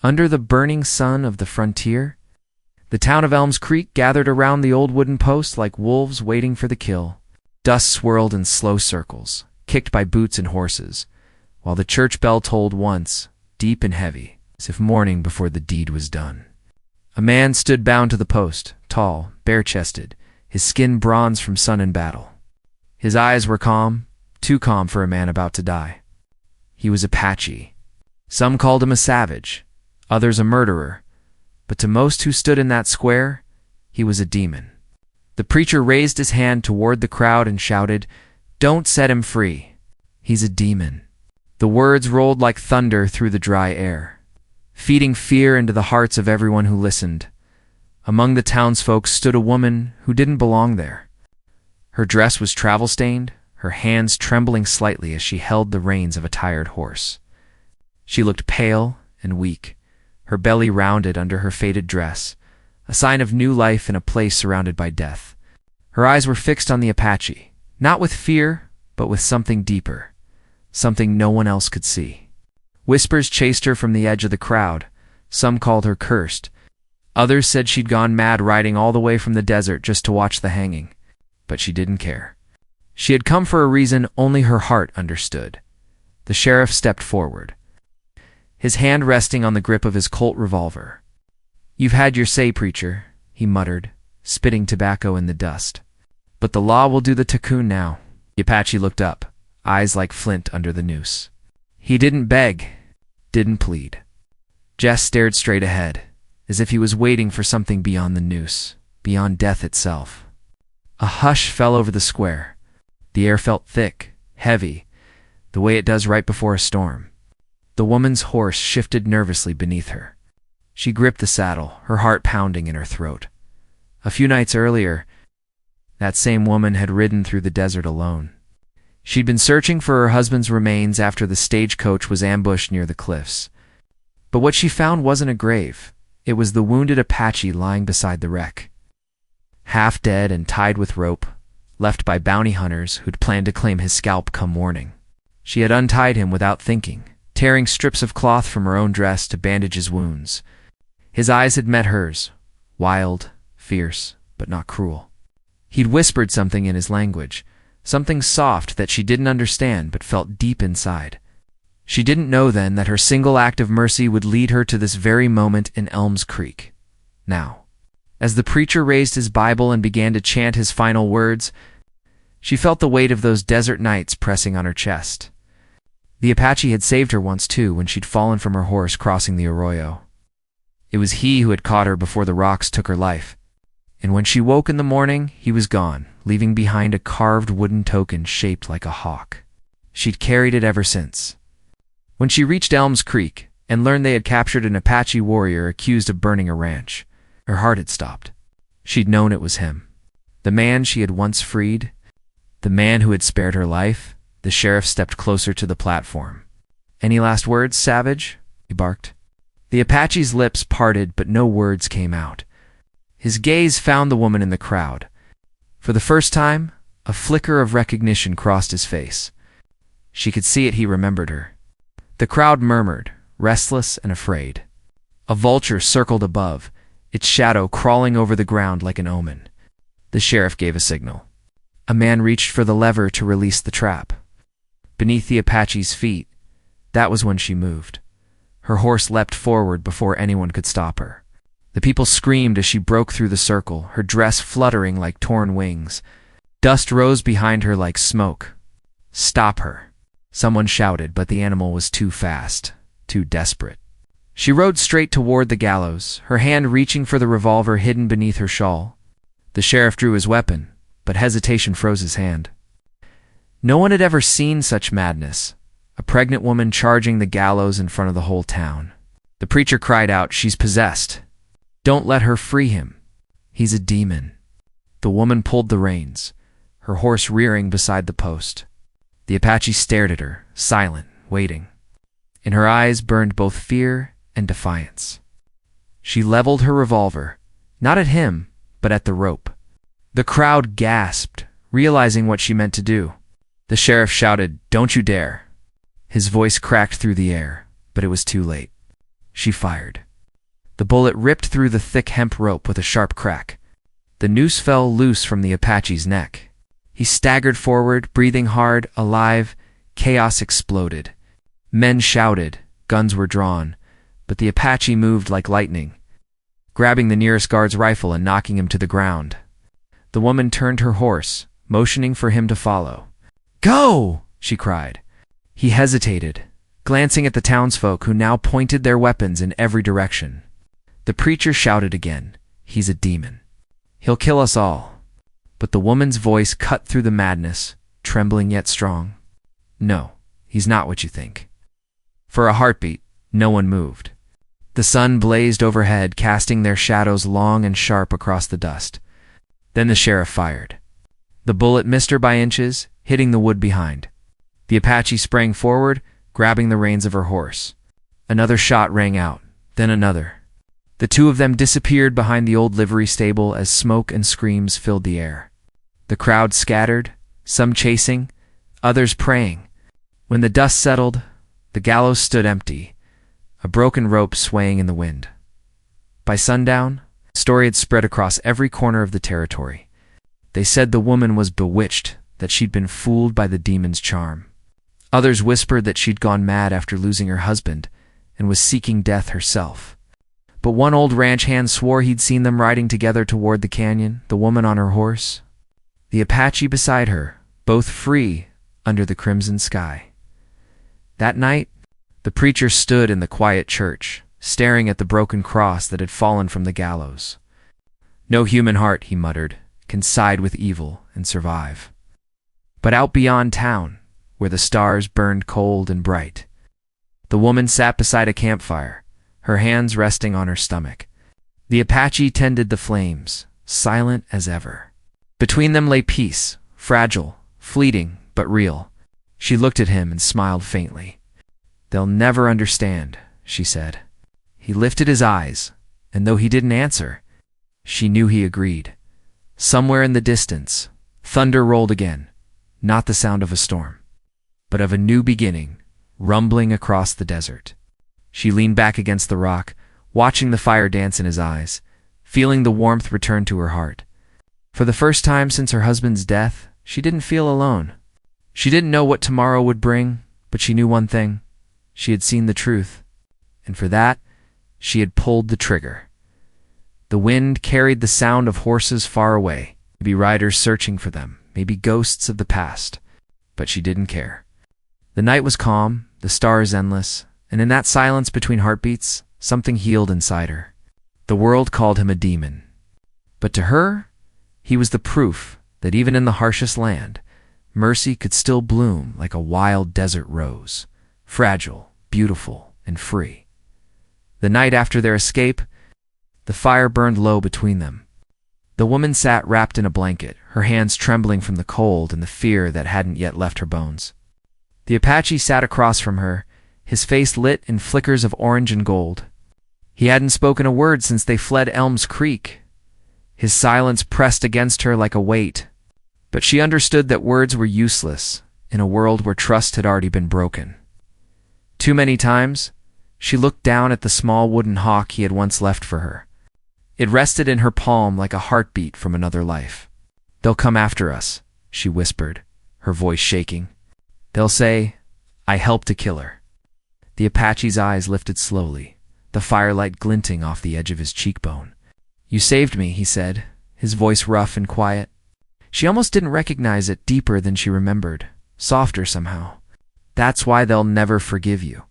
Under the burning sun of the frontier, the town of Elms Creek gathered around the old wooden post like wolves waiting for the kill. Dust swirled in slow circles, kicked by boots and horses, while the church bell tolled once, deep and heavy, as if mourning before the deed was done. A man stood bound to the post, tall, bare-chested, his skin bronze from sun and battle. His eyes were calm, too calm for a man about to die. He was Apache. Some called him a savage, others a murderer, but to most who stood in that square, he was a demon. The preacher raised his hand toward the crowd and shouted, "Don't set him free. He's a demon." The words rolled like thunder through the dry air, feeding fear into the hearts of everyone who listened. Among the townsfolk stood a woman who didn't belong there. Her dress was travel-stained, her hands trembling slightly as she held the reins of a tired horse. She looked pale and weak, her belly rounded under her faded dress, a sign of new life in a place surrounded by death. Her eyes were fixed on the Apache, not with fear, but with something deeper, something no one else could see. Whispers chased her from the edge of the crowd. Some called her cursed. Others said she'd gone mad riding all the way from the desert just to watch the hanging. But she didn't care. She had come for a reason only her heart understood. The sheriff stepped forward, his hand resting on the grip of his Colt revolver. "You've had your say, preacher," he muttered, spitting tobacco in the dust. "But the law will do the tikkun now." The Apache looked up, eyes like flint under the noose. He didn't beg, didn't plead. Just stared straight ahead, as if he was waiting for something beyond the noose, beyond death itself. A hush fell over the square. The air felt thick, heavy, the way it does right before a storm. The woman's horse shifted nervously beneath her. She gripped the saddle, her heart pounding in her throat. A few nights earlier, that same woman had ridden through the desert alone. She'd been searching for her husband's remains after the stagecoach was ambushed near the cliffs. But what she found wasn't a grave. It was the wounded Apache lying beside the wreck, half dead and tied with rope, left by bounty hunters who'd planned to claim his scalp come morning. She had untied him without thinking, tearing strips of cloth from her own dress to bandage his wounds. His eyes had met hers, wild, fierce, but not cruel. He'd whispered something in his language, something soft that she didn't understand but felt deep inside. She didn't know then that her single act of mercy would lead her to this very moment in Elms Creek. Now, as the preacher raised his Bible and began to chant his final words, she felt the weight of those desert nights pressing on her chest. The Apache had saved her once too when she'd fallen from her horse crossing the arroyo. It was he who had caught her before the rocks took her life. And when she woke in the morning, he was gone, leaving behind a carved wooden token shaped like a hawk. She'd carried it ever since. When she reached Elms Creek and learned they had captured an Apache warrior accused of burning a ranch, her heart had stopped. She'd known it was him. The man she had once freed, the man who had spared her life. The sheriff stepped closer to the platform. "Any last words, savage?" he barked. The Apache's lips parted, but no words came out. His gaze found the woman in the crowd. For the first time, a flicker of recognition crossed his face. She could see it, he remembered her. The crowd murmured, restless and afraid. A vulture circled above, its shadow crawling over the ground like an omen. The sheriff gave a signal. A man reached for the lever to release the trap. Beneath the Apache's feet, that was when she moved. Her horse leapt forward before anyone could stop her. The people screamed as she broke through the circle, her dress fluttering like torn wings. Dust rose behind her like smoke. "Stop her!" Someone shouted, but the animal was too fast, too desperate. She rode straight toward the gallows, her hand reaching for the revolver hidden beneath her shawl. The sheriff drew his weapon, but hesitation froze his hand. No one had ever seen such madness, a pregnant woman charging the gallows in front of the whole town. The preacher cried out, "She's possessed. Don't let her free him. He's a demon." The woman pulled the reins, her horse rearing beside the post. The Apache stared at her, silent, waiting. In her eyes burned both fear and defiance. She leveled her revolver, not at him, but at the rope. The crowd gasped, realizing what she meant to do. The sheriff shouted, "Don't you dare." His voice cracked through the air, but it was too late. She fired. The bullet ripped through the thick hemp rope with a sharp crack. The noose fell loose from the Apache's neck. He staggered forward, breathing hard, alive. Chaos exploded. Men shouted, guns were drawn, but the Apache moved like lightning, grabbing the nearest guard's rifle and knocking him to the ground. The woman turned her horse, motioning for him to follow. "Go!" she cried. He hesitated, glancing at the townsfolk who now pointed their weapons in every direction. The preacher shouted again, "He's a demon. He'll kill us all." But the woman's voice cut through the madness, trembling yet strong. "No, he's not what you think." For a heartbeat, no one moved. The sun blazed overhead, casting their shadows long and sharp across the dust. Then the sheriff fired. The bullet missed her by inches, hitting the wood behind. The Apache sprang forward, grabbing the reins of her horse. Another shot rang out, then another. The two of them disappeared behind the old livery stable as smoke and screams filled the air. The crowd scattered, some chasing, others praying. When the dust settled, the gallows stood empty, a broken rope swaying in the wind. By sundown, the story had spread across every corner of the territory. They said the woman was bewitched, that she'd been fooled by the demon's charm. Others whispered that she'd gone mad after losing her husband and was seeking death herself. But one old ranch hand swore he'd seen them riding together toward the canyon, the woman on her horse, the Apache beside her, both free under the crimson sky. That night, the preacher stood in the quiet church, staring at the broken cross that had fallen from the gallows. "No human heart," he muttered, "can side with evil and survive." But out beyond town, where the stars burned cold and bright, the woman sat beside a campfire, her hands resting on her stomach. The Apache tended the flames, silent as ever. Between them lay peace, fragile, fleeting, but real. She looked at him and smiled faintly. "They'll never understand," she said. He lifted his eyes, and though he didn't answer, she knew he agreed. Somewhere in the distance, thunder rolled again, not the sound of a storm, but of a new beginning, rumbling across the desert. She leaned back against the rock, watching the fire dance in his eyes, feeling the warmth return to her heart. For the first time since her husband's death, she didn't feel alone. She didn't know what tomorrow would bring, but she knew one thing. She had seen the truth, and for that, she had pulled the trigger. The wind carried the sound of horses far away, maybe riders searching for them, maybe ghosts of the past, but she didn't care. The night was calm, the stars endless, and in that silence between heartbeats, something healed inside her. The world called him a demon, but to her, he was the proof that even in the harshest land, mercy could still bloom like a wild desert rose, fragile, beautiful, and free. The night after their escape, the fire burned low between them. The woman sat wrapped in a blanket, her hands trembling from the cold and the fear that hadn't yet left her bones. The Apache sat across from her, his face lit in flickers of orange and gold. He hadn't spoken a word since they fled Elms Creek. His silence pressed against her like a weight, but she understood that words were useless in a world where trust had already been broken. Too many times, she looked down at the small wooden hawk he had once left for her. It rested in her palm like a heartbeat from another life. "They'll come after us," she whispered, her voice shaking. "They'll say, I helped to kill her." The Apache's eyes lifted slowly, the firelight glinting off the edge of his cheekbone. "You saved me," he said, his voice rough and quiet. She almost didn't recognize it, deeper than she remembered, softer somehow. "That's why they'll never forgive you."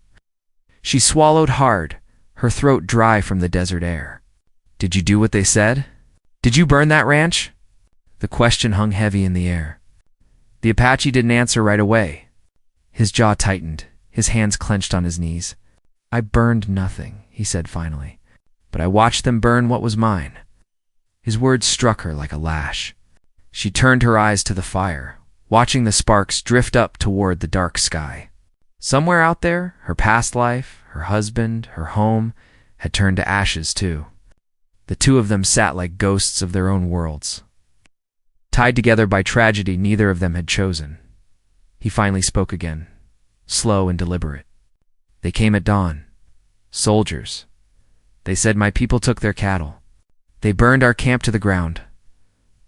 She swallowed hard, her throat dry from the desert air. "Did you do what they said? Did you burn that ranch?" The question hung heavy in the air. The Apache didn't answer right away. His jaw tightened, his hands clenched on his knees. "I burned nothing," he said finally, "but I watched them burn what was mine." His words struck her like a lash. She turned her eyes to the fire, watching the sparks drift up toward the dark sky. Somewhere out there, her past life, her husband, her home, had turned to ashes too. The two of them sat like ghosts of their own worlds, tied together by tragedy neither of them had chosen. He finally spoke again, slow and deliberate. "They came at dawn. Soldiers. They said my people took their cattle. They burned our camp to the ground.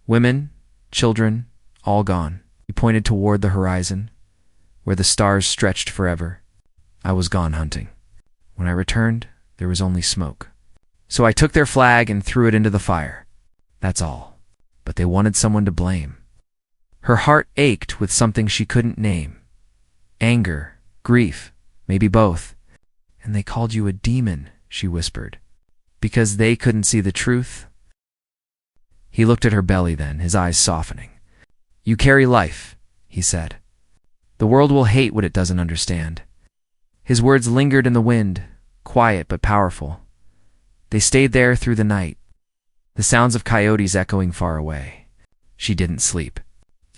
Women, children, all gone. He pointed toward the horizon, where the stars stretched forever. I was gone hunting. When I returned, there was only smoke. So I took their flag and threw it into the fire. That's all. But they wanted someone to blame. Her heart ached with something she couldn't name. Anger, grief, maybe both. And they called you a demon, she whispered. Because they couldn't see the truth? He looked at her belly then, his eyes softening. You carry life, he said. The world will hate what it doesn't understand. His words lingered in the wind, quiet but powerful. They stayed there through the night, the sounds of coyotes echoing far away. She didn't sleep.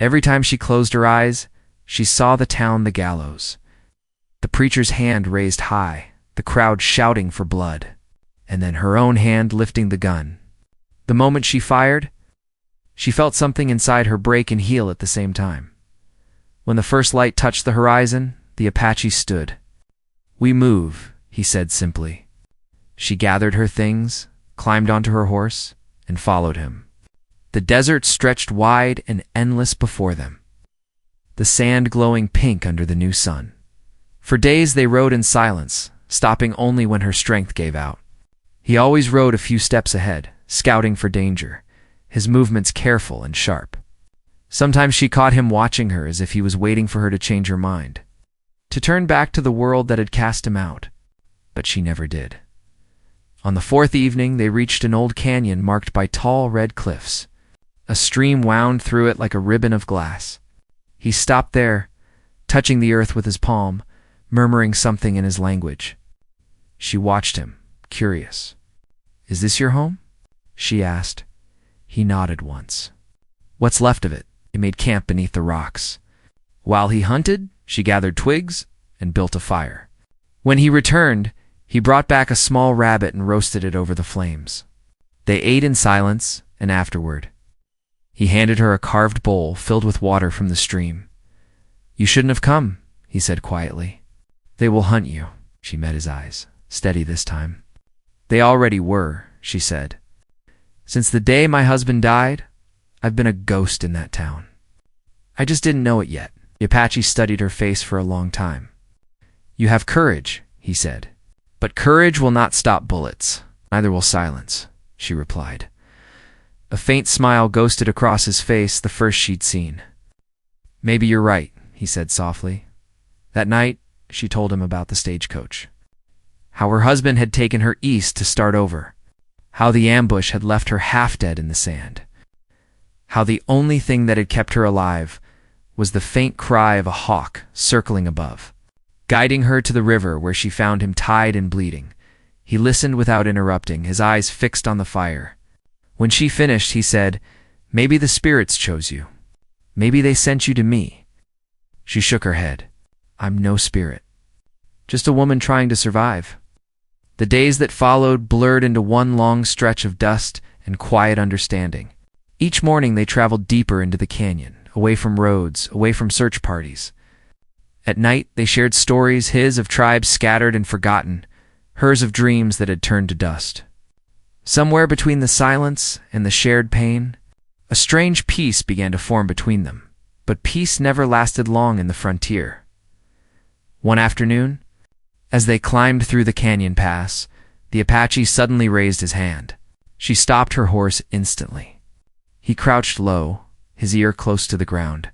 Every time she closed her eyes, she saw the town, the gallows. The preacher's hand raised high, the crowd shouting for blood, and then her own hand lifting the gun. The moment she fired, she felt something inside her break and heal at the same time. When the first light touched the horizon, the Apache stood. We move, he said simply. She gathered her things, climbed onto her horse, and followed him. The desert stretched wide and endless before them, the sand glowing pink under the new sun. For days they rode in silence, stopping only when her strength gave out. He always rode a few steps ahead, scouting for danger, his movements careful and sharp. Sometimes she caught him watching her as if he was waiting for her to change her mind, to turn back to the world that had cast him out. But she never did. On the fourth evening, they reached an old canyon marked by tall red cliffs. A stream wound through it like a ribbon of glass. He stopped there, touching the earth with his palm, murmuring something in his language. She watched him, curious. Is this your home? She asked. He nodded once. What's left of it? He made camp beneath the rocks. While he hunted, she gathered twigs and built a fire. When he returned, he brought back a small rabbit and roasted it over the flames. They ate in silence, and afterward, he handed her a carved bowl filled with water from the stream. You shouldn't have come, he said quietly. They will hunt you. She met his eyes, steady this time. They already were, she said. Since the day my husband died, I've been a ghost in that town. I just didn't know it yet. The Apache studied her face for a long time. You have courage, he said. But courage will not stop bullets. Neither will silence, she replied. A faint smile ghosted across his face, the first she'd seen. Maybe you're right, he said softly. That night, she told him about the stagecoach. How her husband had taken her east to start over. How the ambush had left her half dead in the sand. How the only thing that had kept her alive was the faint cry of a hawk circling above. Guiding her to the river where she found him tied and bleeding, he listened without interrupting, his eyes fixed on the fire. When she finished, he said, Maybe the spirits chose you. Maybe they sent you to me. She shook her head. I'm no spirit. Just a woman trying to survive. The days that followed blurred into one long stretch of dust and quiet understanding. Each morning they traveled deeper into the canyon, away from roads, away from search parties. At night they shared stories, his of tribes scattered and forgotten, hers of dreams that had turned to dust. Somewhere between the silence and the shared pain, a strange peace began to form between them, but peace never lasted long in the frontier. One afternoon, as they climbed through the canyon pass, the Apache suddenly raised his hand. She stopped her horse instantly. He crouched low, his ear close to the ground.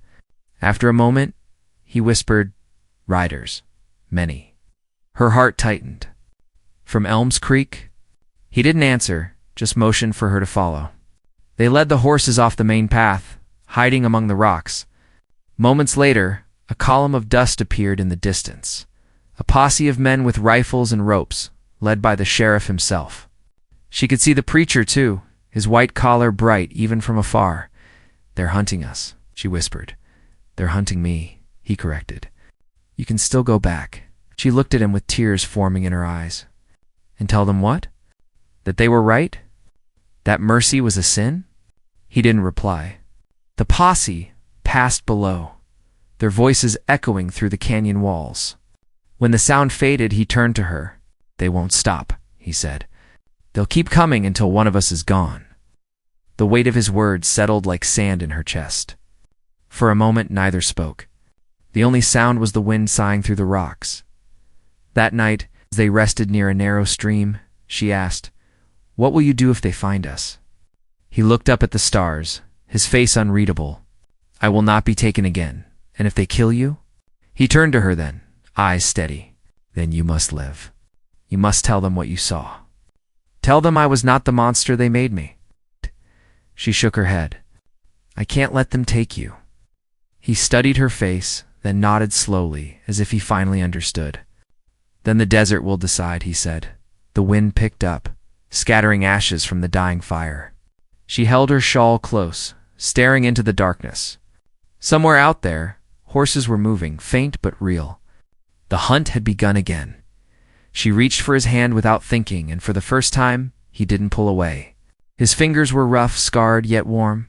After a moment, he whispered, Riders, many. Her heart tightened. From Elms Creek? He didn't answer, just motioned for her to follow. They led the horses off the main path, hiding among the rocks. Moments later, a column of dust appeared in the distance. A posse of men with rifles and ropes, led by the sheriff himself. She could see the preacher, too, his white collar bright even from afar. They're hunting us, she whispered. They're hunting me, he corrected. You can still go back. She looked at him with tears forming in her eyes. And tell them what? That they were right? That mercy was a sin? He didn't reply. The posse passed below, their voices echoing through the canyon walls. When the sound faded, he turned to her. "They won't stop," he said. "They'll keep coming until one of us is gone." The weight of his words settled like sand in her chest. For a moment, neither spoke. The only sound was the wind sighing through the rocks. That night, as they rested near a narrow stream, she asked, "What will you do if they find us?" He looked up at the stars, his face unreadable. "I will not be taken again. And if they kill you?" He turned to her then, eyes steady. "Then you must live. You must tell them what you saw. Tell them I was not the monster they made me." She shook her head. "I can't let them take you." He studied her face, then nodded slowly, as if he finally understood. "Then the desert will decide," he said. The wind picked up, scattering ashes from the dying fire. She held her shawl close, staring into the darkness. Somewhere out there, horses were moving, faint but real. The hunt had begun again. She reached for his hand without thinking, and for the first time, he didn't pull away. His fingers were rough, scarred, yet warm.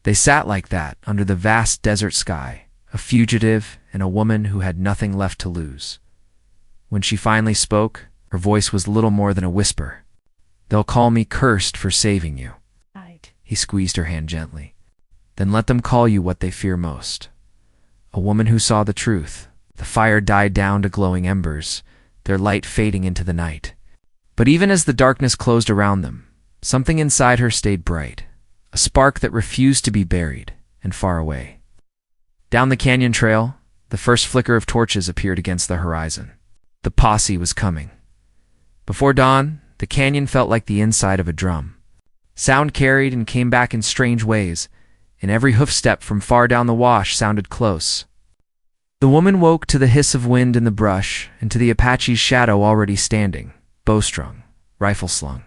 They sat like that under the vast desert sky, a fugitive and a woman who had nothing left to lose. When she finally spoke, her voice was little more than a whisper. "They'll call me cursed for saving you." He squeezed her hand gently. "Then let them call you what they fear most. A woman who saw the truth." The fire died down to glowing embers, their light fading into the night. But even as the darkness closed around them, something inside her stayed bright, a spark that refused to be buried, and far away. Down the canyon trail, the first flicker of torches appeared against the horizon. The posse was coming. Before dawn, the canyon felt like the inside of a drum. Sound carried and came back in strange ways, and every hoofstep from far down the wash sounded close. The woman woke to the hiss of wind in the brush and to the Apache's shadow already standing, bowstrung, rifle slung.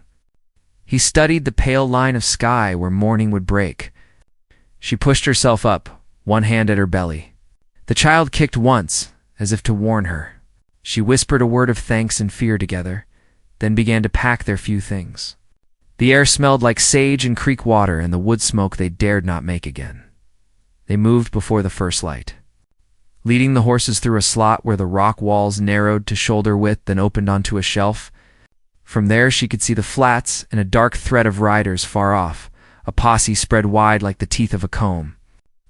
He studied the pale line of sky where morning would break. She pushed herself up, one hand at her belly. The child kicked once, as if to warn her. She whispered a word of thanks and fear together, then began to pack their few things. The air smelled like sage and creek water and the wood smoke they dared not make again. They moved before the first light, leading the horses through a slot where the rock walls narrowed to shoulder width and opened onto a shelf. From there she could see the flats and a dark thread of riders far off, a posse spread wide like the teeth of a comb.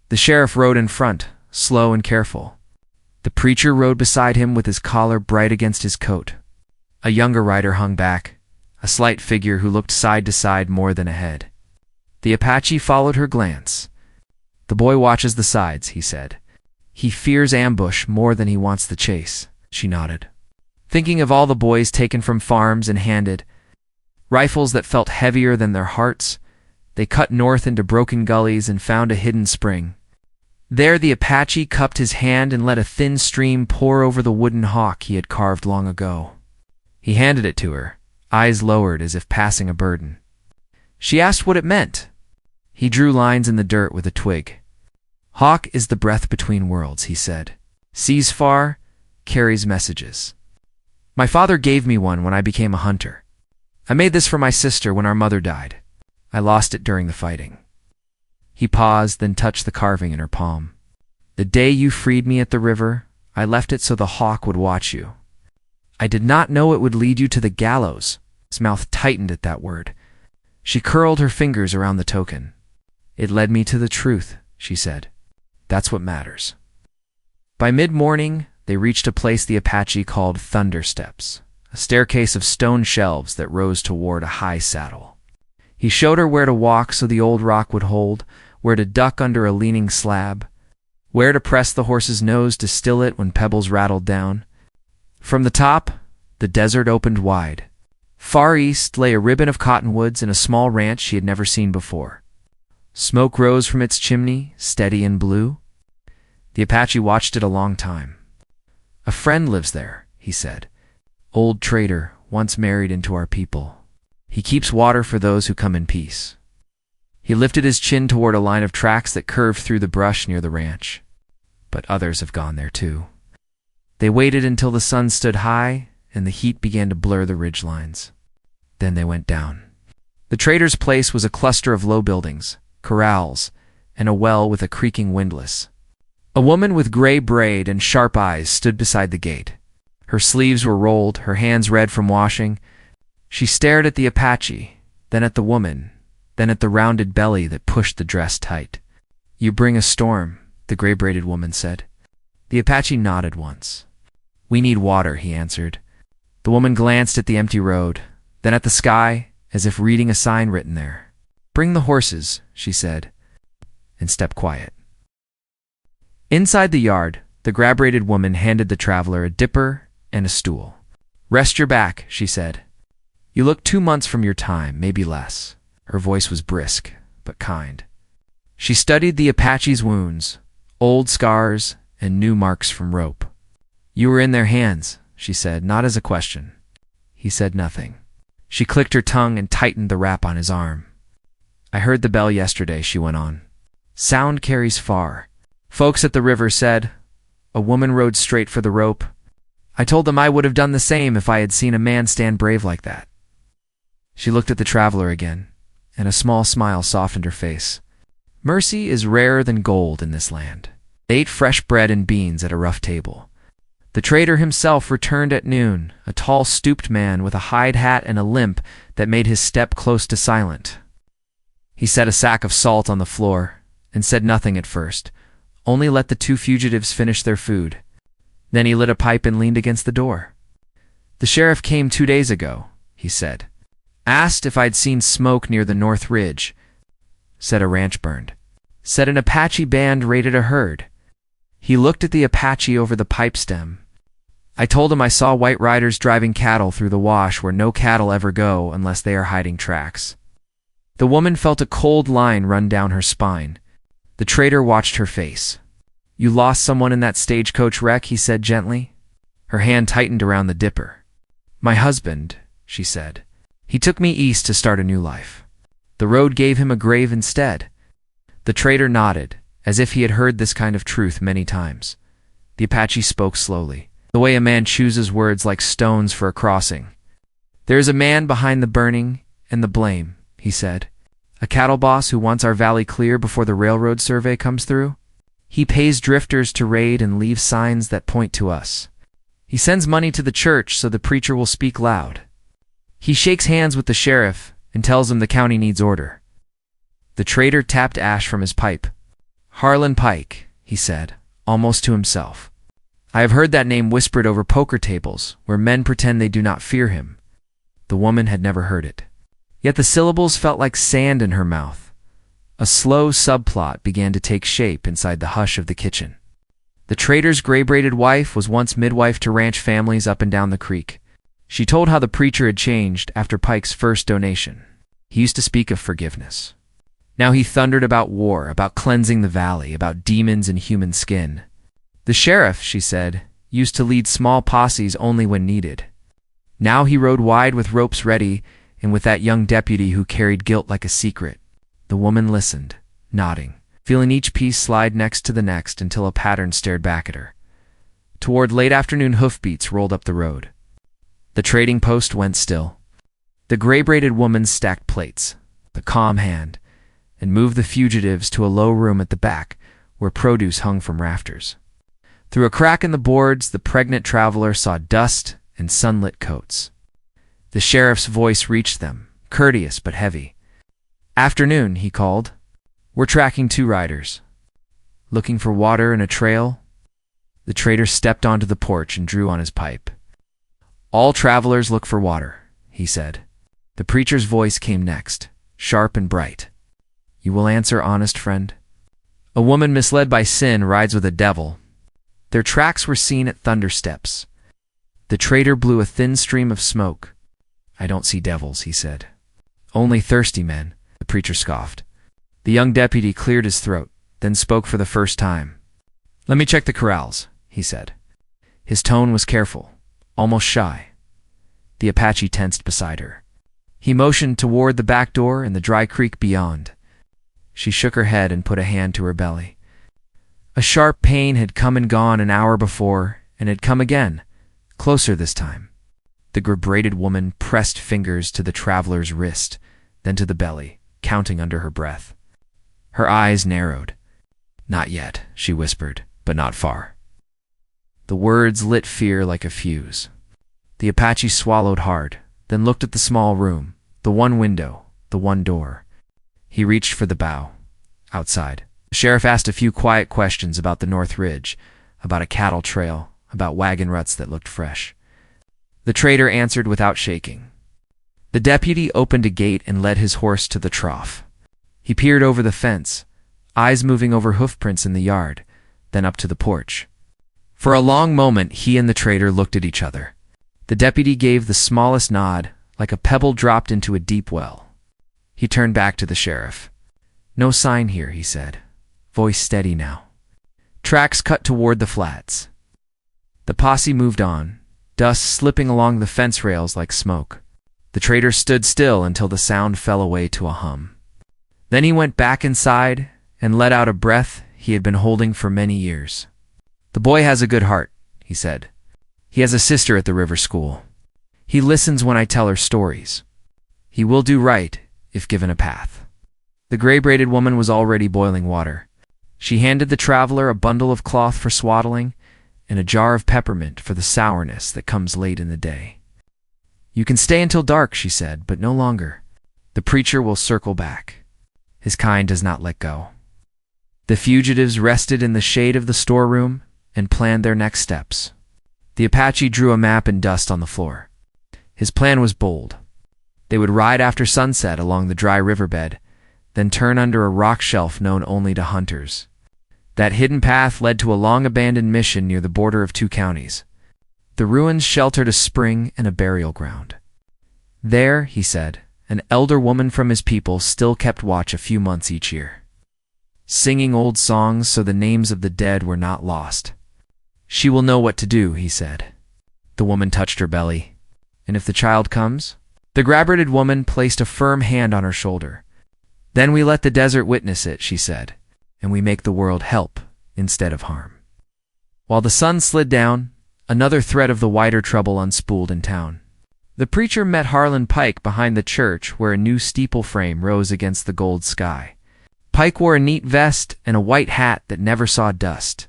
The sheriff rode in front, slow and careful. The preacher rode beside him with his collar bright against his coat. A younger rider hung back, a slight figure who looked side to side more than ahead. The Apache followed her glance. "The boy watches the sides," he said. "He fears ambush more than he wants the chase." She nodded, thinking of all the boys taken from farms and handed. Rifles that felt heavier than their hearts. They cut north into broken gullies and found a hidden spring. There the Apache cupped his hand and let a thin stream pour over the wooden hawk he had carved long ago. He handed it to her, eyes lowered as if passing a burden. She asked what it meant. He drew lines in the dirt with a twig. "Hawk is the breath between worlds," he said. "Sees far, carries messages. My father gave me one when I became a hunter. I made this for my sister when our mother died. I lost it during the fighting." He paused, then touched the carving in her palm. "The day you freed me at the river, I left it so the hawk would watch you. I did not know it would lead you to the gallows." His mouth tightened at that word. She curled her fingers around the token. "It led me to the truth," she said. "That's what matters." By mid-morning, they reached a place the Apache called Thunder Steps, a staircase of stone shelves that rose toward a high saddle. He showed her where to walk so the old rock would hold, where to duck under a leaning slab, where to press the horse's nose to still it when pebbles rattled down. From the top, the desert opened wide. Far east lay a ribbon of cottonwoods and a small ranch she had never seen before. Smoke rose from its chimney, steady and blue. The Apache watched it a long time. "A friend lives there," he said. "Old trader, once married into our people. He keeps water for those who come in peace." He lifted his chin toward a line of tracks that curved through the brush near the ranch. "But others have gone there too." They waited until the sun stood high and the heat began to blur the ridge lines. Then they went down. The trader's place was a cluster of low buildings, corrals, and a well with a creaking windlass. A woman with gray braid and sharp eyes stood beside the gate. Her sleeves were rolled, her hands red from washing. She stared at the Apache, then at the woman, then at the rounded belly that pushed the dress tight. "You bring a storm," the gray-braided woman said. The Apache nodded once. "We need water," he answered. The woman glanced at the empty road, then at the sky, as if reading a sign written there. "Bring the horses," she said, and stepped quiet. Inside the yard, the gray-braided woman handed the traveler a dipper and a stool. "Rest your back," she said. "You look 2 months from your time, maybe less." Her voice was brisk, but kind. She studied the Apache's wounds, old scars and new marks from rope. "You were in their hands," she said, not as a question. He said nothing. She clicked her tongue and tightened the wrap on his arm. "I heard the bell yesterday," she went on. "Sound carries far. Folks at the river said a woman rode straight for the rope. I told them I would have done the same if I had seen a man stand brave like that." She looked at the traveler again, and a small smile softened her face. Mercy is rarer than gold in this land. They ate fresh bread and beans at a rough table. The trader himself returned at noon, a tall, stooped man with a hide hat and a limp that made his step close to silent. He set a sack of salt on the floor and said nothing at first, only let the 2 fugitives finish their food. Then he lit a pipe and leaned against the door. "The sheriff came 2 days ago," he said. "Asked if I'd seen smoke near the North Ridge. Said a ranch burned. Said an Apache band raided a herd." He looked at the Apache over the pipe stem. "I told him I saw white riders driving cattle through the wash where no cattle ever go unless they are hiding tracks." The woman felt a cold line run down her spine. The trader watched her face. "You lost someone in that stagecoach wreck," he said gently. Her hand tightened around the dipper. "My husband," she said. "He took me east to start a new life. The road gave him a grave instead." The trader nodded, as if he had heard this kind of truth many times. The Apache spoke slowly, the way a man chooses words like stones for a crossing. "There is a man behind the burning and the blame," he said. "A cattle boss who wants our valley clear before the railroad survey comes through. He pays drifters to raid and leave signs that point to us. He sends money to the church so the preacher will speak loud. He shakes hands with the sheriff and tells him the county needs order." The trader tapped ash from his pipe. "Harlan Pike," he said, almost to himself. "I have heard that name whispered over poker tables, where men pretend they do not fear him." The woman had never heard it. Yet the syllables felt like sand in her mouth. A slow subplot began to take shape inside the hush of the kitchen. The trader's gray-braided wife was once midwife to ranch families up and down the creek. She told how the preacher had changed after Pike's first donation. He used to speak of forgiveness. Now he thundered about war, about cleansing the valley, about demons in human skin. The sheriff, she said, used to lead small posses only when needed. Now he rode wide with ropes ready, and with that young deputy who carried guilt like a secret. The woman listened, nodding, feeling each piece slide next to the next until a pattern stared back at her. Toward late afternoon, hoofbeats rolled up the road. The trading post went still. The gray-braided woman stacked plates, the calm hand, and moved the fugitives to a low room at the back where produce hung from rafters. Through a crack in the boards, the pregnant traveler saw dust and sunlit coats. The sheriff's voice reached them, courteous but heavy. "Afternoon," he called. "We're tracking 2 riders. Looking for water and a trail?" The trader stepped onto the porch and drew on his pipe. "All travelers look for water," he said. The preacher's voice came next, sharp and bright. "You will answer, honest friend? A woman misled by sin rides with a devil." Their tracks were seen at Thunder Steps. The trader blew a thin stream of smoke. "I don't see devils," he said. "Only thirsty men," the preacher scoffed. The young deputy cleared his throat, then spoke for the first time. "Let me check the corrals," he said. His tone was careful, almost shy. The Apache tensed beside her. He motioned toward the back door and the dry creek beyond. She shook her head and put a hand to her belly. A sharp pain had come and gone an hour before, and had come again, closer this time. The gray-braided woman pressed fingers to the traveler's wrist, then to the belly, counting under her breath. Her eyes narrowed. "Not yet," she whispered, "but not far." The words lit fear like a fuse. The Apache swallowed hard, then looked at the small room, the one window, the one door. He reached for the bow. Outside, the sheriff asked a few quiet questions about the North Ridge, about a cattle trail, about wagon ruts that looked fresh. The trader answered without shaking. The deputy opened a gate and led his horse to the trough. He peered over the fence, eyes moving over hoofprints in the yard, then up to the porch. For a long moment, he and the trader looked at each other. The deputy gave the smallest nod, like a pebble dropped into a deep well. He turned back to the sheriff. "No sign here," he said, voice steady now. Tracks cut toward the flats. The posse moved on, dust slipping along the fence rails like smoke. The trader stood still until the sound fell away to a hum. Then he went back inside and let out a breath he had been holding for many years. "The boy has a good heart," he said. "He has a sister at the river school. He listens when I tell her stories. He will do right if given a path." The gray-braided woman was already boiling water. She handed the traveler a bundle of cloth for swaddling and a jar of peppermint for the sourness that comes late in the day. "You can stay until dark," she said, "but no longer. The preacher will circle back. His kind does not let go." The fugitives rested in the shade of the storeroom and planned their next steps. The Apache drew a map in dust on the floor. His plan was bold. They would ride after sunset along the dry riverbed, then turn under a rock shelf known only to hunters. That hidden path led to a long-abandoned mission near the border of two counties. The ruins sheltered a spring and a burial ground. There, he said, an elder woman from his people still kept watch a few months each year, singing old songs so the names of the dead were not lost. "She will know what to do," he said. The woman touched her belly. "And if the child comes?" The gray-braided woman placed a firm hand on her shoulder. "Then we let the desert witness it," she said, "and we make the world help instead of harm." While the sun slid down, another thread of the wider trouble unspooled in town. The preacher met Harlan Pike behind the church where a new steeple frame rose against the gold sky. Pike wore a neat vest and a white hat that never saw dust.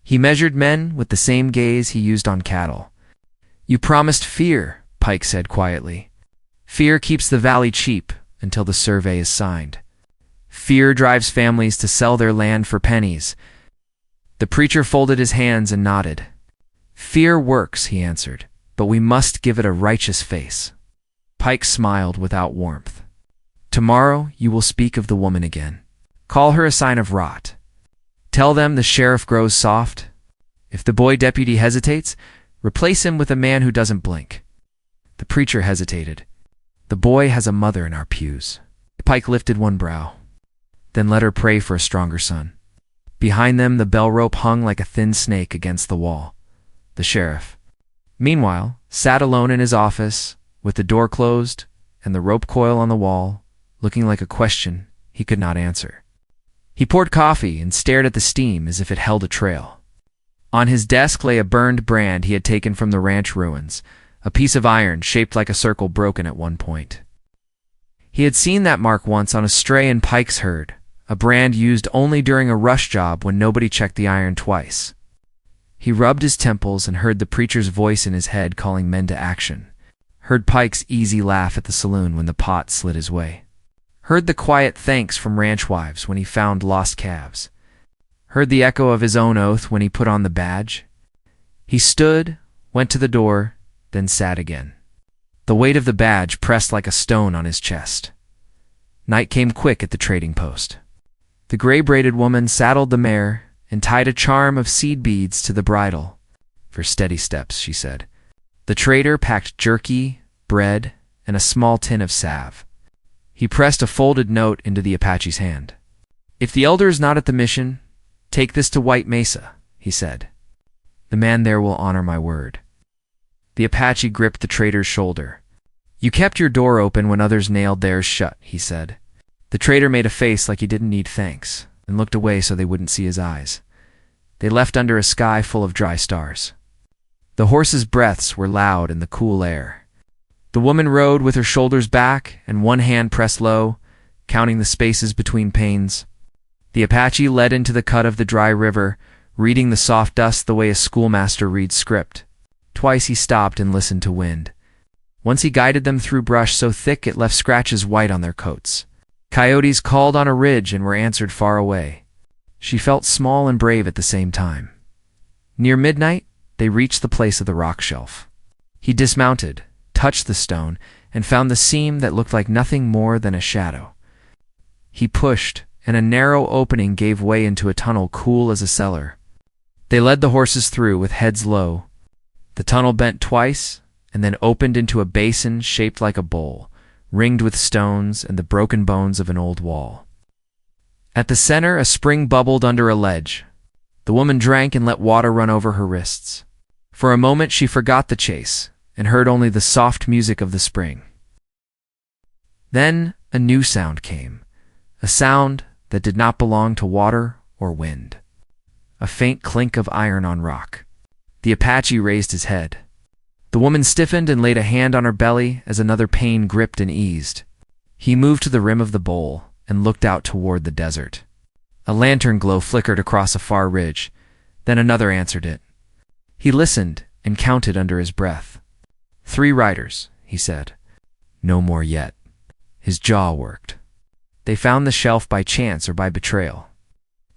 He measured men with the same gaze he used on cattle. "You promised fear," Pike said quietly. "Fear keeps the valley cheap until the survey is signed. Fear drives families to sell their land for pennies." The preacher folded his hands and nodded. "Fear works," he answered, "but we must give it a righteous face." Pike smiled without warmth. "Tomorrow you will speak of the woman again. Call her a sign of rot. Tell them the sheriff grows soft. If the boy deputy hesitates, replace him with a man who doesn't blink." The preacher hesitated. "The boy has a mother in our pews." Pike lifted one brow. "Then let her pray for a stronger son." Behind them, the bell rope hung like a thin snake against the wall. The sheriff, meanwhile, sat alone in his office, with the door closed and the rope coil on the wall, looking like a question he could not answer. He poured coffee and stared at the steam as if it held a trail. On his desk lay a burned brand he had taken from the ranch ruins, a piece of iron shaped like a circle broken at one point. He had seen that mark once on a stray in Pike's herd, a brand used only during a rush job when nobody checked the iron twice. He rubbed his temples and heard the preacher's voice in his head calling men to action, heard Pike's easy laugh at the saloon when the pot slid his way, heard the quiet thanks from ranch wives when he found lost calves, heard the echo of his own oath when he put on the badge. He stood, went to the door, then sat again. The weight of the badge pressed like a stone on his chest. Night came quick at the trading post. The gray-braided woman saddled the mare and tied a charm of seed beads to the bridle. "For steady steps," she said. The trader packed jerky, bread, and a small tin of salve. He pressed a folded note into the Apache's hand. "If the elder is not at the mission, take this to White Mesa," he said. "The man there will honor my word." The Apache gripped the trader's shoulder. "You kept your door open when others nailed theirs shut," he said. The trader made a face like he didn't need thanks, and looked away so they wouldn't see his eyes. They left under a sky full of dry stars. The horses' breaths were loud in the cool air. The woman rode with her shoulders back and one hand pressed low, counting the spaces between panes. The Apache led into the cut of the dry river, reading the soft dust the way a schoolmaster reads script. Twice he stopped and listened to wind. Once he guided them through brush so thick it left scratches white on their coats. Coyotes called on a ridge and were answered far away. She felt small and brave at the same time. Near midnight, they reached the place of the rock shelf. He dismounted, touched the stone, and found the seam that looked like nothing more than a shadow. He pushed, and a narrow opening gave way into a tunnel cool as a cellar. They led the horses through with heads low. The tunnel bent twice, and then opened into a basin shaped like a bowl, ringed with stones and the broken bones of an old wall. At the center, a spring bubbled under a ledge. The woman drank and let water run over her wrists. For a moment she forgot the chase, and heard only the soft music of the spring. Then a new sound came, a sound that did not belong to water or wind. A faint clink of iron on rock. The Apache raised his head. The woman stiffened and laid a hand on her belly as another pain gripped and eased. He moved to the rim of the bowl and looked out toward the desert. A lantern glow flickered across a far ridge, then another answered it. He listened and counted under his breath. 3 riders, he said. No more yet. His jaw worked. They found the shelf by chance or by betrayal.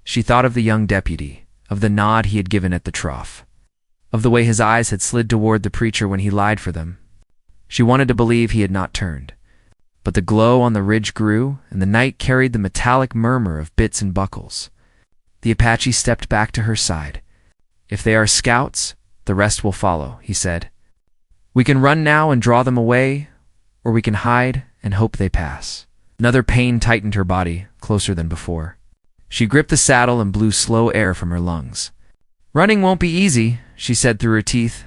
She thought of the young deputy, of the nod he had given at the trough, of the way his eyes had slid toward the preacher when he lied for them. She wanted to believe he had not turned. But the glow on the ridge grew, and the night carried the metallic murmur of bits and buckles. The Apache stepped back to her side. If they are scouts, the rest will follow, he said. We can run now and draw them away, or we can hide and hope they pass. Another pain tightened her body, closer than before. She gripped the saddle and blew slow air from her lungs. Running won't be easy, she said through her teeth.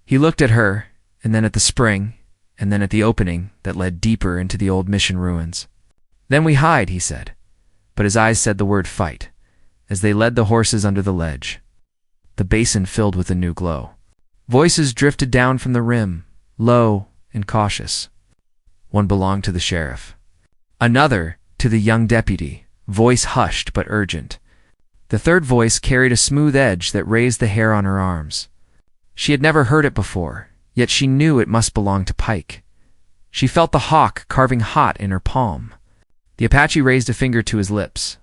He looked at her, and then at the spring, and then at the opening that led deeper into the old mission ruins. Then we hide, he said, but his eyes said the word fight, as they led the horses under the ledge. The basin filled with a new glow. Voices drifted down from the rim, low and cautious. One belonged to the sheriff. Another to the young deputy, voice hushed but urgent. The third voice carried a smooth edge that raised the hair on her arms. She had never heard it before, yet she knew it must belong to Pike. She felt the hawk carving hot in her palm. The Apache raised a finger to his lips.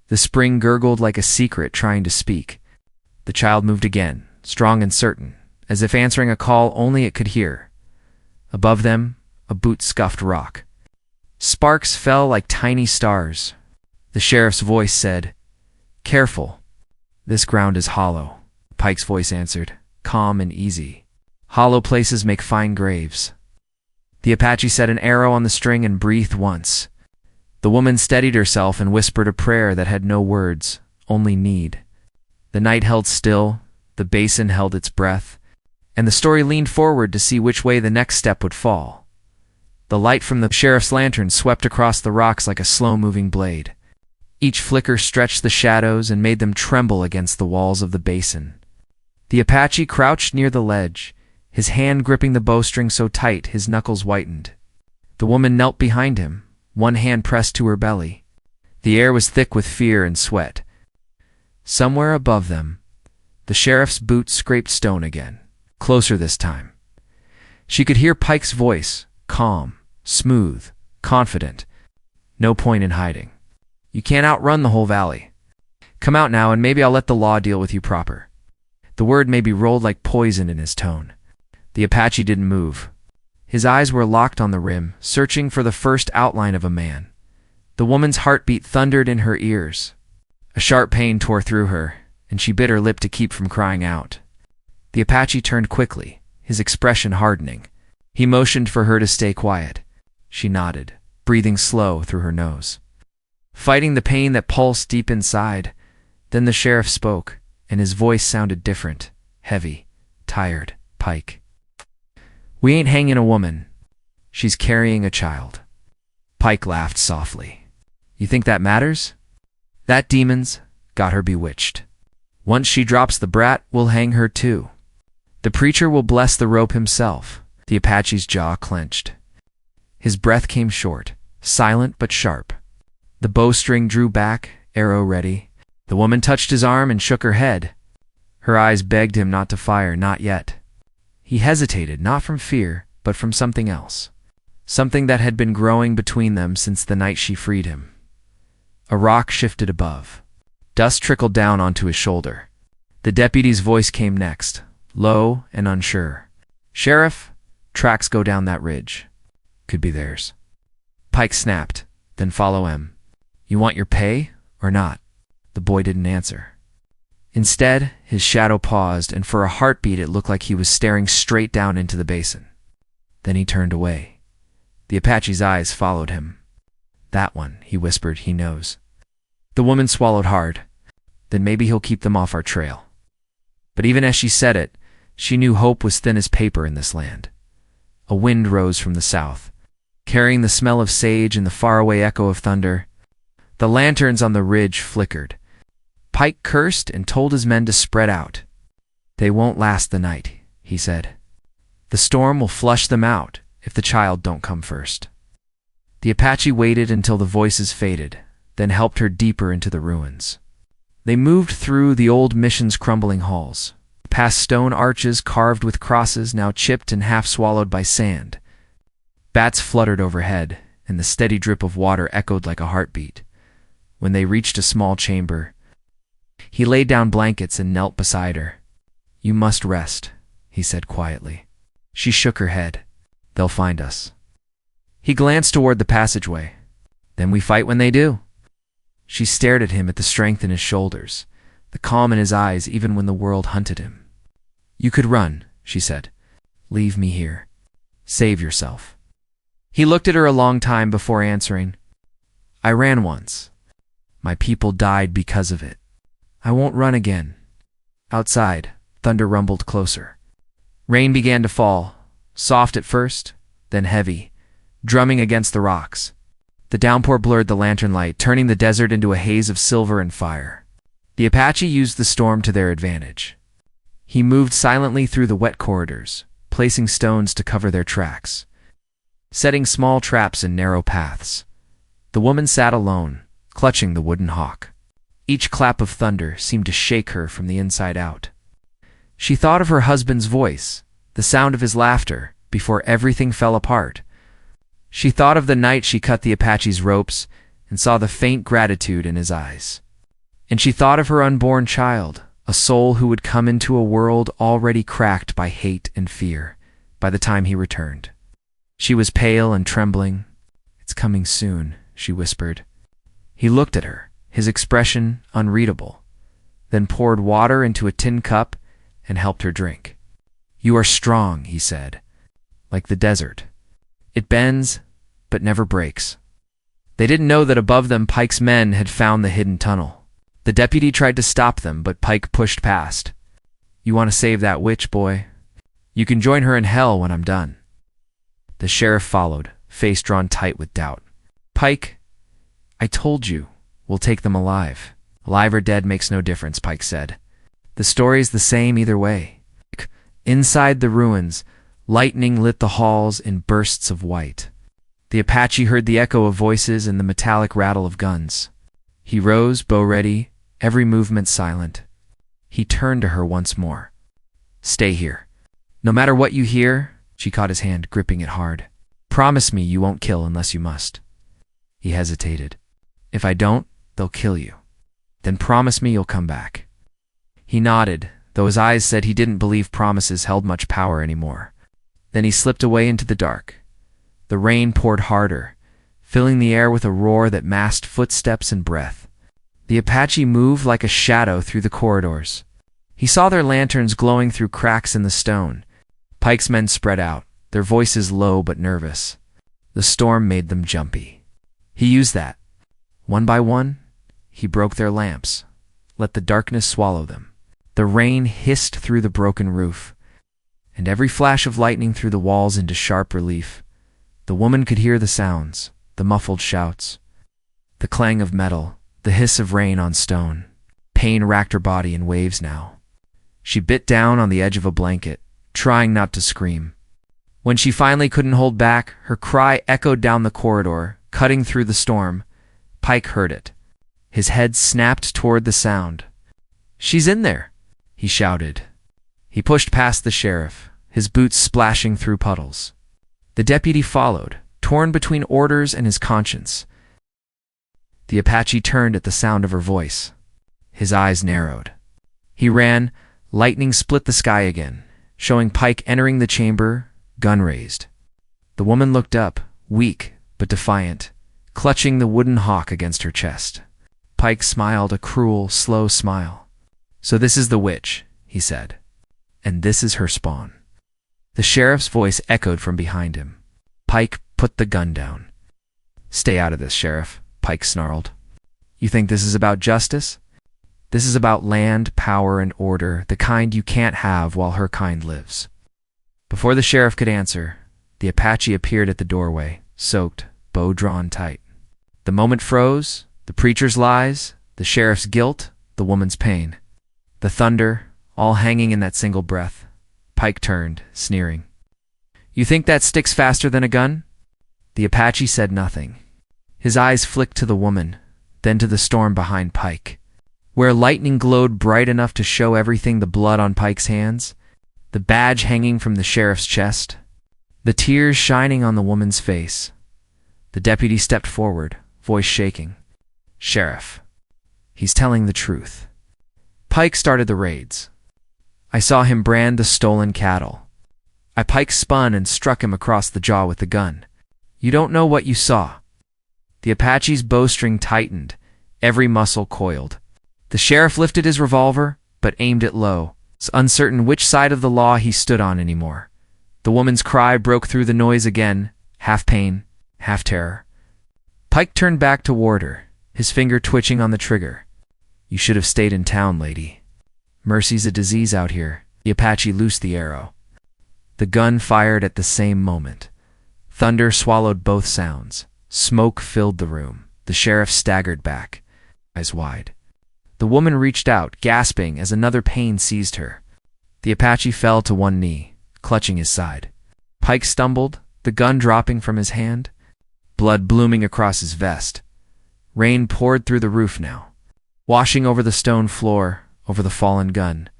The spring gurgled like a secret trying to speak. The child moved again, strong and certain, as if answering a call only it could hear. Above them, a boot scuffed rock. Sparks fell like tiny stars. The sheriff's voice said, Careful. This ground is hollow, Pike's voice answered, calm and easy. Hollow places make fine graves. The Apache set an arrow on the string and breathed once. The woman steadied herself and whispered a prayer that had no words, only need. The night held still, the basin held its breath, and the story leaned forward to see which way the next step would fall. The light from the sheriff's lantern swept across the rocks like a slow-moving blade. Each flicker stretched the shadows and made them tremble against the walls of the basin. The Apache crouched near the ledge, his hand gripping the bowstring so tight his knuckles whitened. The woman knelt behind him, one hand pressed to her belly. The air was thick with fear and sweat. Somewhere above them, the sheriff's boots scraped stone again, closer this time. She could hear Pike's voice, calm, smooth, confident. No point in hiding. You can't outrun the whole valley. Come out now and maybe I'll let the law deal with you proper. The word maybe rolled like poison in his tone. The Apache didn't move. His eyes were locked on the rim, searching for the first outline of a man. The woman's heartbeat thundered in her ears. A sharp pain tore through her, and she bit her lip to keep from crying out. The Apache turned quickly, his expression hardening. He motioned for her to stay quiet. She nodded, breathing slow through her nose, fighting the pain that pulsed deep inside. Then the sheriff spoke, and his voice sounded different, heavy, tired. Pike. We ain't hanging a woman. She's carrying a child. Pike laughed softly. You think that matters? That demon's got her bewitched. Once she drops the brat, we'll hang her too. The preacher will bless the rope himself. The Apache's jaw clenched. His breath came short, silent but sharp. The bowstring drew back, arrow ready. The woman touched his arm and shook her head. Her eyes begged him not to fire, not yet. He hesitated, not from fear, but from something else. Something that had been growing between them since the night she freed him. A rock shifted above. Dust trickled down onto his shoulder. The deputy's voice came next, low and unsure. "Sheriff, tracks go down that ridge. Could be theirs." Pike snapped, "Then follow him. You want your pay or not?" The boy didn't answer. Instead, his shadow paused, and for a heartbeat it looked like he was staring straight down into the basin. Then he turned away. The Apache's eyes followed him. "That one," he whispered, "he knows." The woman swallowed hard. "Then maybe he'll keep them off our trail." But even as she said it, she knew hope was thin as paper in this land. A wind rose from the south, carrying the smell of sage and the faraway echo of thunder. The lanterns on the ridge flickered. Pike cursed and told his men to spread out. "They won't last the night," he said. "The storm will flush them out if the child don't come first." The Apache waited until the voices faded, then helped her deeper into the ruins. They moved through the old mission's crumbling halls, past stone arches carved with crosses now chipped and half swallowed by sand. Bats fluttered overhead, and the steady drip of water echoed like a heartbeat. When they reached a small chamber, he laid down blankets and knelt beside her. "You must rest," he said quietly. She shook her head. "They'll find us." He glanced toward the passageway. "Then we fight when they do." She stared at him, at the strength in his shoulders, the calm in his eyes even when the world hunted him. "You could run," she said. "Leave me here. Save yourself." He looked at her a long time before answering. "I ran once. My people died because of it. I won't run again." Outside, thunder rumbled closer. Rain began to fall, soft at first, then heavy, drumming against the rocks. The downpour blurred the lantern light, turning the desert into a haze of silver and fire. The Apache used the storm to their advantage. He moved silently through the wet corridors, placing stones to cover their tracks, setting small traps in narrow paths. The woman sat alone, clutching the wooden hawk. Each clap of thunder seemed to shake her from the inside out. She thought of her husband's voice, the sound of his laughter, before everything fell apart. She thought of the night she cut the Apache's ropes and saw the faint gratitude in his eyes. And she thought of her unborn child, a soul who would come into a world already cracked by hate and fear by the time he returned. She was pale and trembling. "It's coming soon," she whispered. He looked at her, his expression unreadable, then poured water into a tin cup and helped her drink. "You are strong," he said, "like the desert. It bends, but never breaks." They didn't know that above them Pike's men had found the hidden tunnel. The deputy tried to stop them, but Pike pushed past. "You want to save that witch, boy? You can join her in hell when I'm done." The sheriff followed, face drawn tight with doubt. "Pike, I told you, we'll take them alive." "Alive or dead makes no difference," Pike said. "The story's the same either way." Inside the ruins, lightning lit the halls in bursts of white. The Apache heard the echo of voices and the metallic rattle of guns. He rose, bow ready, every movement silent. He turned to her once more. "Stay here. No matter what you hear," she caught his hand, gripping it hard. "Promise me you won't kill unless you must." He hesitated. "If I don't, they'll kill you." "Then promise me you'll come back." He nodded, though his eyes said he didn't believe promises held much power anymore. Then he slipped away into the dark. The rain poured harder, filling the air with a roar that masked footsteps and breath. The Apache moved like a shadow through the corridors. He saw their lanterns glowing through cracks in the stone. Pike's men spread out, their voices low but nervous. The storm made them jumpy. He used that. One by one, he broke their lamps, let the darkness swallow them. The rain hissed through the broken roof, and every flash of lightning threw the walls into sharp relief. The woman could hear the sounds, the muffled shouts, the clang of metal, the hiss of rain on stone. Pain racked her body in waves now. She bit down on the edge of a blanket, trying not to scream. When she finally couldn't hold back, her cry echoed down the corridor, cutting through the storm. Pike heard it. His head snapped toward the sound. "She's in there!" he shouted. He pushed past the sheriff, his boots splashing through puddles. The deputy followed, torn between orders and his conscience. The Apache turned at the sound of her voice. His eyes narrowed. He ran. Lightning split the sky again, showing Pike entering the chamber, gun raised. The woman looked up, weak but defiant, clutching the wooden hawk against her chest. Pike smiled a cruel, slow smile. "So this is the witch," he said. "And this is her spawn." The sheriff's voice echoed from behind him. Pike put the gun down. "Stay out of this, Sheriff," Pike snarled. "You think this is about justice? This is about land, power, and order, the kind you can't have while her kind lives." Before the sheriff could answer, the Apache appeared at the doorway, soaked, bow drawn tight. The moment froze, the preacher's lies, the sheriff's guilt, the woman's pain. The thunder, all hanging in that single breath. Pike turned, sneering. "You think that sticks faster than a gun?" The Apache said nothing. His eyes flicked to the woman, then to the storm behind Pike. Where lightning glowed bright enough to show everything, the blood on Pike's hands, the badge hanging from the sheriff's chest, the tears shining on the woman's face. The deputy stepped forward, voice shaking. "Sheriff, he's telling the truth. Pike started the raids. I saw him brand the stolen cattle. Pike spun and struck him across the jaw with the gun. You don't know what you saw." The Apache's bowstring tightened, every muscle coiled. The sheriff lifted his revolver, but aimed it low, uncertain which side of the law he stood on anymore. The woman's cry broke through the noise again, half pain, half terror. Pike turned back toward her, his finger twitching on the trigger. "You should have stayed in town, lady. Mercy's a disease out here." The Apache loosed the arrow. The gun fired at the same moment. Thunder swallowed both sounds. Smoke filled the room. The sheriff staggered back, eyes wide. The woman reached out, gasping as another pain seized her. The Apache fell to one knee, clutching his side. Pike stumbled, the gun dropping from his hand, blood blooming across his vest. Rain poured through the roof now, washing over the stone floor, over the fallen gun,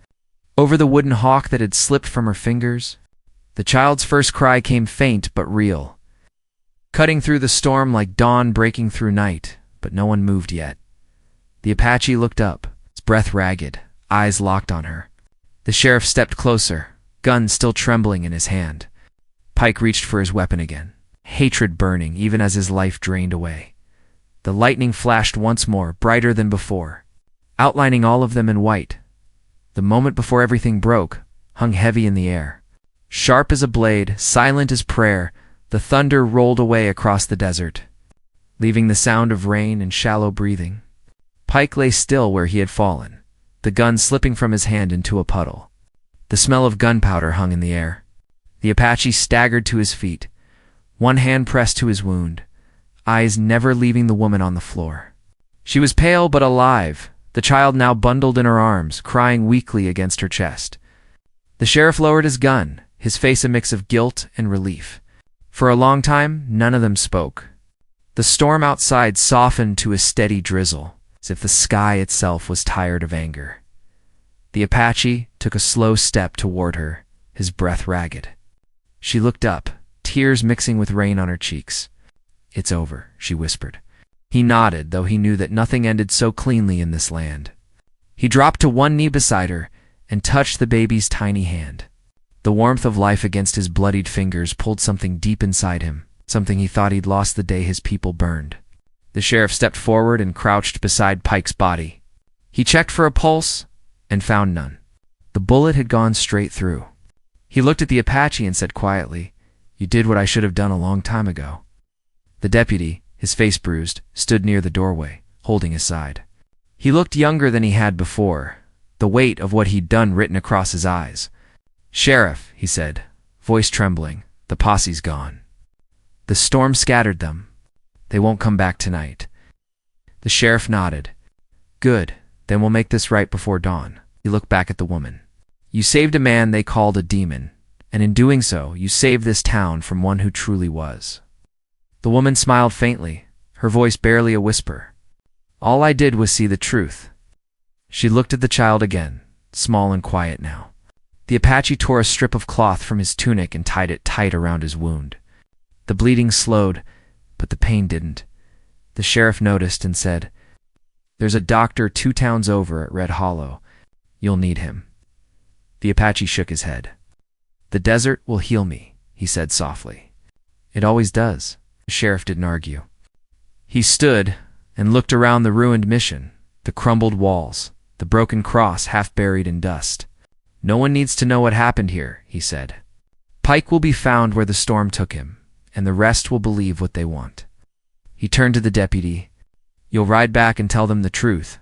over the wooden hawk that had slipped from her fingers. The child's first cry came faint but real, cutting through the storm like dawn breaking through night, but no one moved yet. The Apache looked up, his breath ragged, eyes locked on her. The sheriff stepped closer, gun still trembling in his hand. Pike reached for his weapon again, hatred burning even as his life drained away. The lightning flashed once more, brighter than before, outlining all of them in white. The moment before everything broke hung heavy in the air. Sharp as a blade, silent as prayer, the thunder rolled away across the desert, leaving the sound of rain and shallow breathing. Pike lay still where he had fallen, the gun slipping from his hand into a puddle. The smell of gunpowder hung in the air. The Apache staggered to his feet, one hand pressed to his wound, eyes never leaving the woman on the floor. She was pale but alive, the child now bundled in her arms, crying weakly against her chest. The sheriff lowered his gun, his face a mix of guilt and relief. For a long time, none of them spoke. The storm outside softened to a steady drizzle, as if the sky itself was tired of anger. The Apache took a slow step toward her, his breath ragged. She looked up, tears mixing with rain on her cheeks. "It's over," she whispered. He nodded, though he knew that nothing ended so cleanly in this land. He dropped to one knee beside her and touched the baby's tiny hand. The warmth of life against his bloodied fingers pulled something deep inside him, something he thought he'd lost the day his people burned. The sheriff stepped forward and crouched beside Pike's body. He checked for a pulse and found none. The bullet had gone straight through. He looked at the Apache and said quietly, "You did what I should have done a long time ago." The deputy, his face bruised, stood near the doorway, holding his side. He looked younger than he had before, the weight of what he'd done written across his eyes. "Sheriff," he said, voice trembling, "the posse's gone. The storm scattered them. They won't come back tonight." The sheriff nodded. "Good, then we'll make this right before dawn." He looked back at the woman. "You saved a man they called a demon, and in doing so, you saved this town from one who truly was." The woman smiled faintly, her voice barely a whisper. "All I did was see the truth." She looked at the child again, small and quiet now. The Apache tore a strip of cloth from his tunic and tied it tight around his wound. The bleeding slowed, but the pain didn't. The sheriff noticed and said, "There's a doctor 2 towns over at Red Hollow. You'll need him." The Apache shook his head. "The desert will heal me," he said softly. "It always does." The sheriff didn't argue. He stood and looked around the ruined mission, the crumbled walls, the broken cross half buried in dust. "No one needs to know what happened here," he said. "Pike will be found where the storm took him, and the rest will believe what they want." He turned to the deputy. "You'll ride back and tell them the truth.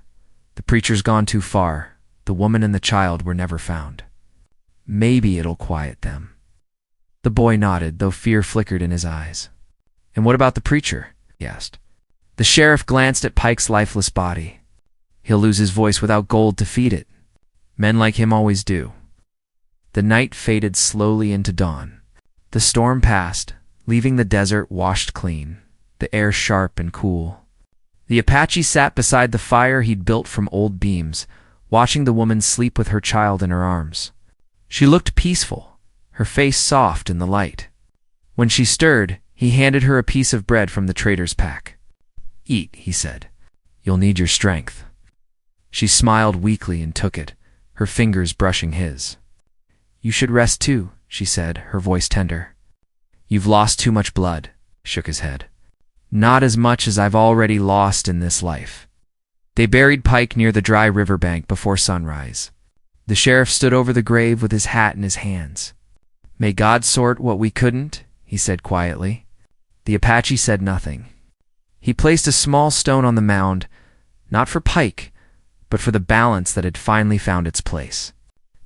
The preacher's gone too far. The woman and the child were never found. Maybe it'll quiet them." The boy nodded, though fear flickered in his eyes. "And what about the preacher?" he asked. The sheriff glanced at Pike's lifeless body. "He'll lose his voice without gold to feed it. Men like him always do." The night faded slowly into dawn. The storm passed, leaving the desert washed clean, the air sharp and cool. The Apache sat beside the fire he'd built from old beams, watching the woman sleep with her child in her arms. She looked peaceful, her face soft in the light. When she stirred, he handed her a piece of bread from the trader's pack. "Eat," he said. "You'll need your strength." She smiled weakly and took it, her fingers brushing his. "You should rest too," she said, her voice tender. "You've lost too much blood," shook his head. "Not as much as I've already lost in this life." They buried Pike near the dry riverbank before sunrise. The sheriff stood over the grave with his hat in his hands. "May God sort what we couldn't," he said quietly. The Apache said nothing. He placed a small stone on the mound, not for Pike, but for the balance that had finally found its place.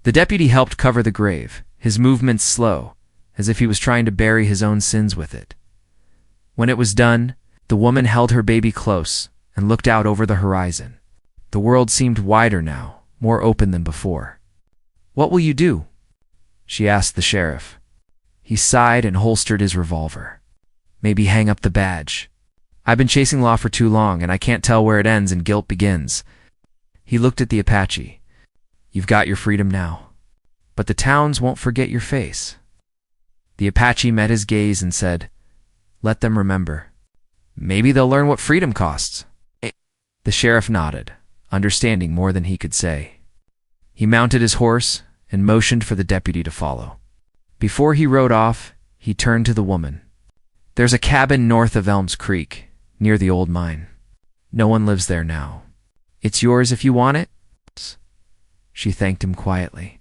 The deputy helped cover the grave, his movements slow, as if he was trying to bury his own sins with it. When it was done, the woman held her baby close and looked out over the horizon. The world seemed wider now, more open than before. "What will you do?" she asked the sheriff. He sighed and holstered his revolver. "Maybe hang up the badge. I've been chasing law for too long, and I can't tell where it ends and guilt begins." He looked at the Apache. "You've got your freedom now, but the towns won't forget your face." The Apache met his gaze and said, "Let them remember. Maybe they'll learn what freedom costs." The sheriff nodded, understanding more than he could say. He mounted his horse and motioned for the deputy to follow. Before he rode off, he turned to the woman. "There's a cabin north of Elms Creek, near the old mine. No one lives there now. It's yours if you want it." She thanked him quietly.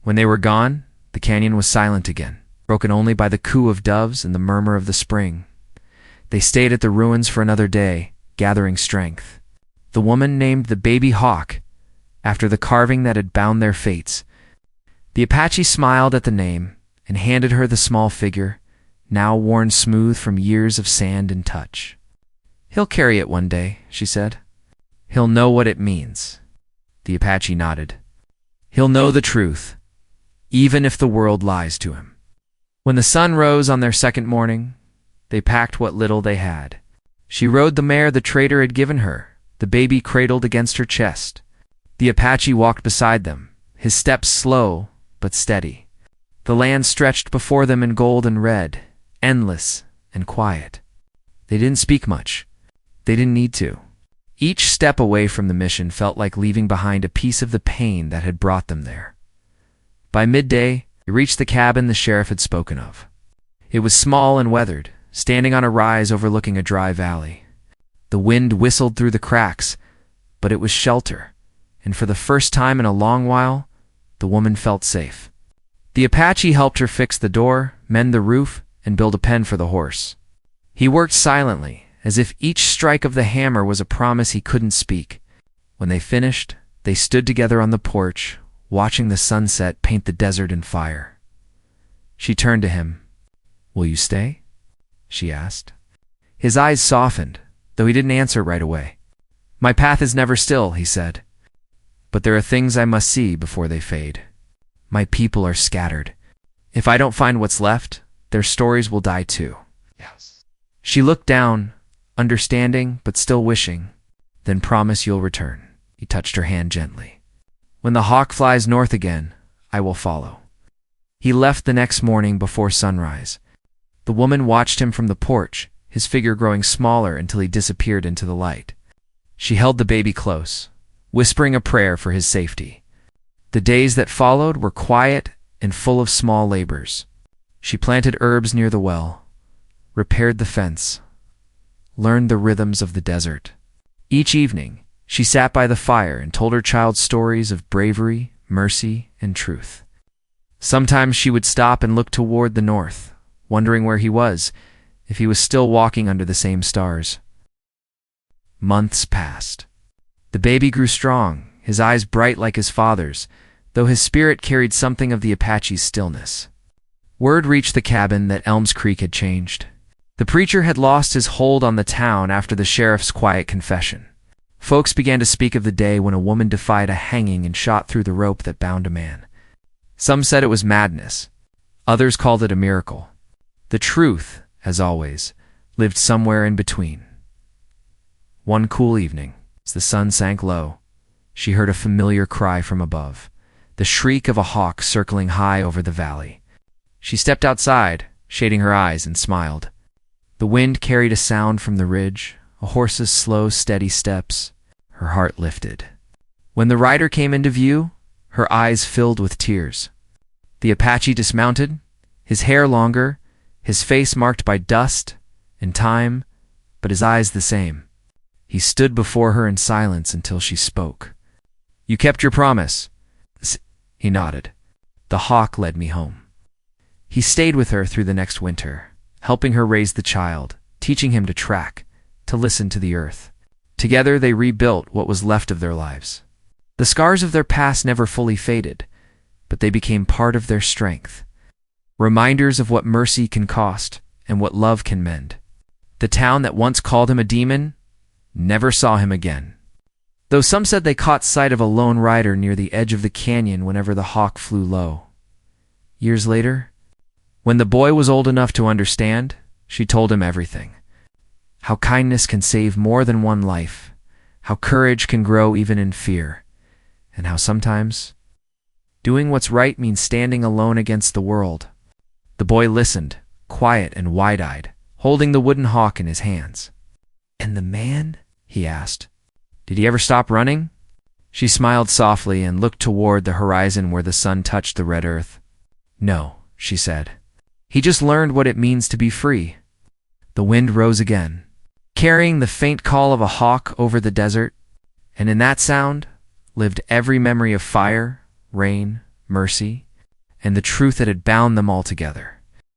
When they were gone, the canyon was silent again, broken only by the coo of doves and the murmur of the spring. They stayed at the ruins for another day, gathering strength. The woman named the baby Hawk, after the carving that had bound their fates. The Apache smiled at the name and handed her the small figure, now worn smooth from years of sand and touch. "He'll carry it one day," she said. "He'll know what it means." The Apache nodded. "He'll know the truth, even if the world lies to him." When the sun rose on their second morning, they packed what little they had. She rode the mare the trader had given her, the baby cradled against her chest. The Apache walked beside them, his steps slow but steady. The land stretched before them in gold and red, endless and quiet. They didn't speak much. They didn't need to. Each step away from the mission felt like leaving behind a piece of the pain that had brought them there. By midday, they reached the cabin the sheriff had spoken of. It was small and weathered, standing on a rise overlooking a dry valley. The wind whistled through the cracks, but it was shelter, and for the first time in a long while, the woman felt safe. The Apache helped her fix the door, mend the roof, and build a pen for the horse. He worked silently, as if each strike of the hammer was a promise he couldn't speak. When they finished, they stood together on the porch, watching the sunset paint the desert in fire. She turned to him. "Will you stay?" she asked. His eyes softened, though he didn't answer right away. "My path is never still," he said. "But there are things I must see before they fade. My people are scattered. If I don't find what's left, their stories will die too." Yes. She looked down, understanding but still wishing. "Then promise you'll return." He touched her hand gently. When the hawk flies north again, I will follow." He left the next morning before sunrise. The woman watched him from the porch, his figure growing smaller until he disappeared into the light. She held the baby close, whispering a prayer for his safety. The days that followed were quiet and full of small labors. She planted herbs near the well, repaired the fence, learned the rhythms of the desert. Each evening, she sat by the fire and told her child stories of bravery, mercy, and truth. Sometimes she would stop and look toward the north, wondering where he was, if he was still walking under the same stars. Months passed. The baby grew strong, his eyes bright like his father's, though his spirit carried something of the Apache's stillness. Word reached the cabin that Elms Creek had changed. The preacher had lost his hold on the town after the sheriff's quiet confession. Folks began to speak of the day when a woman defied a hanging and shot through the rope that bound a man. Some said it was madness. Others called it a miracle. The truth, as always, lived somewhere in between. One cool evening, as the sun sank low, she heard a familiar cry from above, the shriek of a hawk circling high over the valley. She stepped outside, shading her eyes, and smiled. The wind carried a sound from the ridge, a horse's slow, steady steps. Her heart lifted. When the rider came into view, her eyes filled with tears. The Apache dismounted, his hair longer, his face marked by dust and time, but his eyes the same. He stood before her in silence until she spoke. "You kept your promise." He nodded. "The hawk led me home." He stayed with her through the next winter, helping her raise the child, teaching him to track, to listen to the earth. Together they rebuilt what was left of their lives. The scars of their past never fully faded, but they became part of their strength. Reminders of what mercy can cost and what love can mend. The town that once called him a demon never saw him again. Though some said they caught sight of a lone rider near the edge of the canyon whenever the hawk flew low. Years later, when the boy was old enough to understand, she told him everything. How kindness can save more than one life, how courage can grow even in fear, and how sometimes doing what's right means standing alone against the world. The boy listened, quiet and wide-eyed, holding the wooden hawk in his hands. "And the man?" he asked. "Did he ever stop running?" She smiled softly and looked toward the horizon where the sun touched the red earth. "No," she said. "He just learned what it means to be free." The wind rose again, carrying the faint call of a hawk over the desert, and in that sound lived every memory of fire, rain, mercy, and the truth that had bound them all together.